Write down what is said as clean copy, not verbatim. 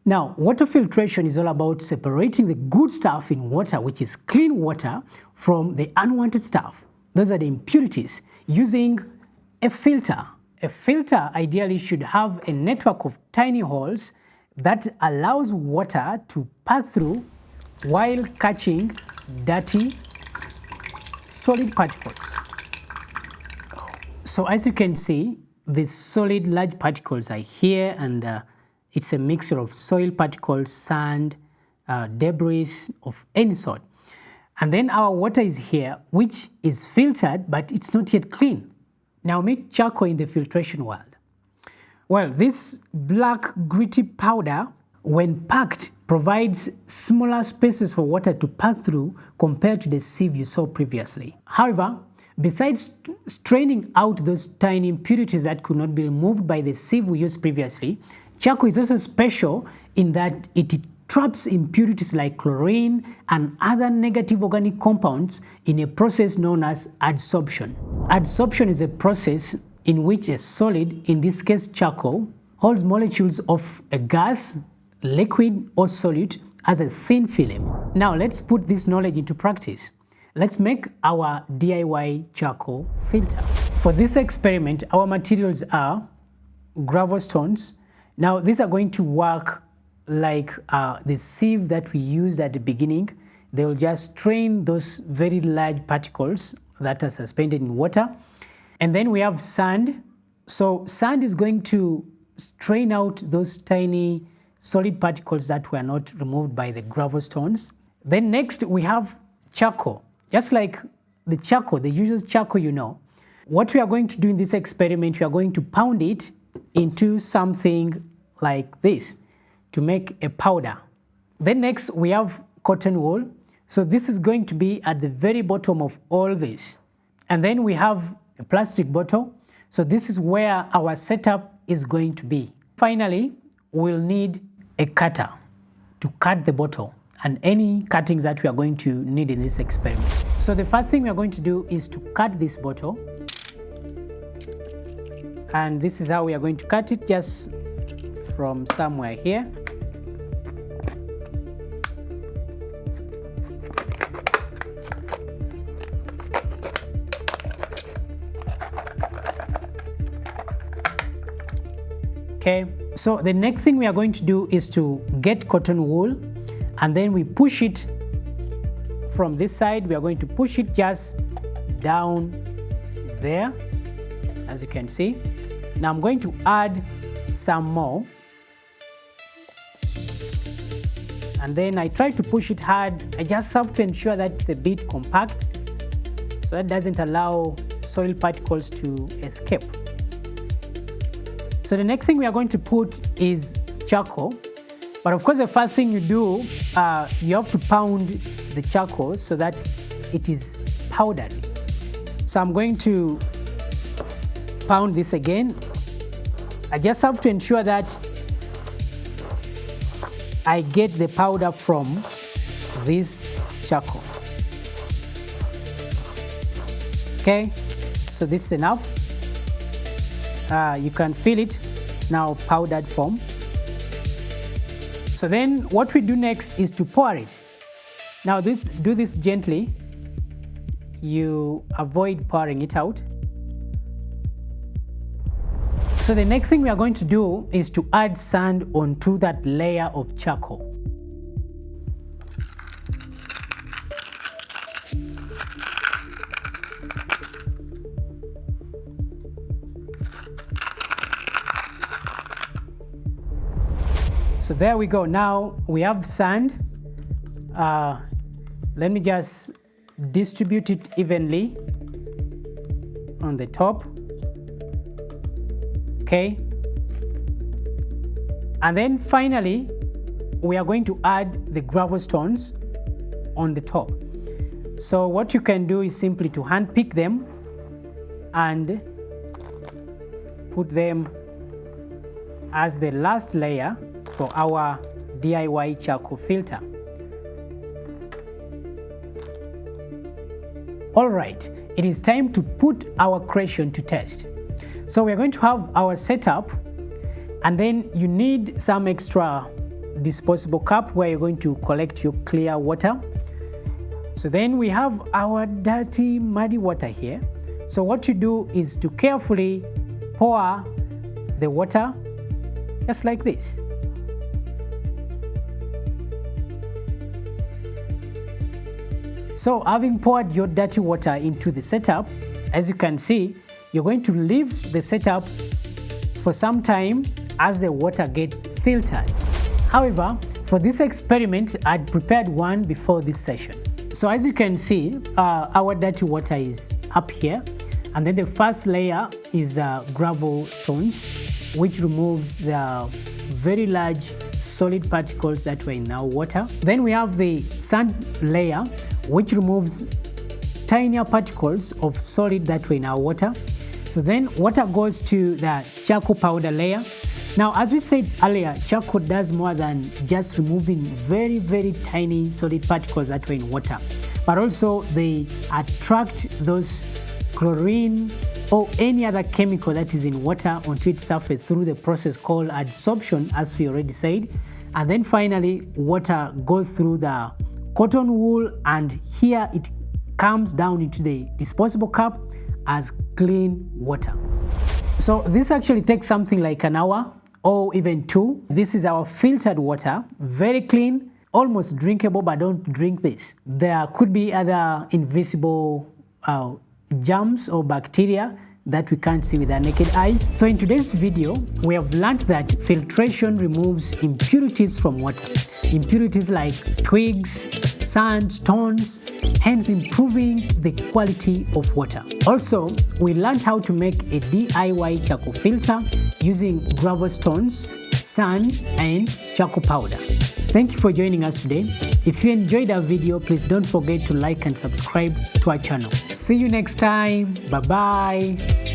Now, water filtration is all about separating the good stuff in water, which is clean water, from the unwanted stuff. Those are the impurities, using a filter. A filter ideally should have a network of tiny holes that allows water to pass through while catching dirty solid particles. So as you can see, the solid large particles are here, and it's a mixture of soil particles, sand, debris of any sort. And then our water is here, which is filtered, but it's not yet clean. Now meet charcoal in the filtration world. Well, this black gritty powder, when packed, provides smaller spaces for water to pass through compared to the sieve you saw previously. However, besides straining out those tiny impurities that could not be removed by the sieve we used previously, charcoal is also special in that it traps impurities like chlorine and other negative organic compounds in a process known as adsorption. Adsorption is a process in which a solid, in this case charcoal, holds molecules of a gas, liquid or solute as a thin film. Now let's put this knowledge into practice. Let's make our DIY charcoal filter. For this experiment, our materials are gravel stones. Now these are going to work like the sieve that we used at the beginning. They will just strain those very large particles that are suspended in water. And then we have sand. So sand is going to strain out those tiny solid particles that were not removed by the gravel stones. Then next we have charcoal. Just like the charcoal, the usual charcoal you know. What we are going to do in this experiment, we are going to pound it into something like this to make a powder. Then next we have cotton wool. So this is going to be at the very bottom of all this. And then we have a plastic bottle. So this is where our setup is going to be. Finally, we'll need a cutter to cut the bottle and any cuttings that we are going to need in this experiment. So the first thing we are going to do is to cut this bottle. And this is how we are going to cut it, just from somewhere here. Okay, so the next thing we are going to do is to get cotton wool, and then we push it from this side. We are going to push it just down there, as you can see. Now I'm going to add some more, and then I try to push it hard. I just have to ensure that it's a bit compact so that doesn't allow soil particles to escape. So the next thing we are going to put is charcoal. But of course, the first thing you do, you have to pound the charcoal so that it is powdered. So I'm going to pound this again. I just have to ensure that I get the powder from this charcoal. Okay, so this is enough. You can feel it, it's now powdered form. So then what we do next is to pour it. Now do this gently. You avoid pouring it out. So the next thing we are going to do is to add sand onto that layer of charcoal. So there we go. Now we have sand. Let me just distribute it evenly on the top. Okay. And then finally, we are going to add the gravel stones on the top. So what you can do is simply to hand pick them and put them as the last layer for our DIY charcoal filter. All right, it is time to put our creation to test. So we're going to have our setup, and then you need some extra disposable cup where you're going to collect your clear water. So then we have our dirty, muddy water here. So what you do is to carefully pour the water just like this. So having poured your dirty water into the setup, as you can see, you're going to leave the setup for some time as the water gets filtered. However, for this experiment, I'd prepared one before this session. So as you can see, our dirty water is up here, and then the first layer is gravel stones, which removes the very large solid particles that were in our water. Then we have the sand layer, which removes tinier particles of solid that were in our water. So then water goes to the charcoal powder layer. Now, as we said earlier, charcoal does more than just removing very, very tiny solid particles that were in water, but also they attract those chlorine or any other chemical that is in water onto its surface through the process called adsorption, as we already said. And then finally, water goes through the cotton wool, and here it comes down into the disposable cup as clean water. So this actually takes something like an hour or even 2. This is our filtered water, very clean, almost drinkable, but don't drink this. There could be other invisible germs or bacteria that we can't see with our naked eyes. So in today's video, we have learned that filtration removes impurities from water. Impurities like twigs, sand, stones, hence improving the quality of water. Also, we learned how to make a DIY charcoal filter using gravel stones, sand, and charcoal powder. Thank you for joining us today. If you enjoyed our video, please don't forget to like and subscribe to our channel. See you next time. Bye-bye.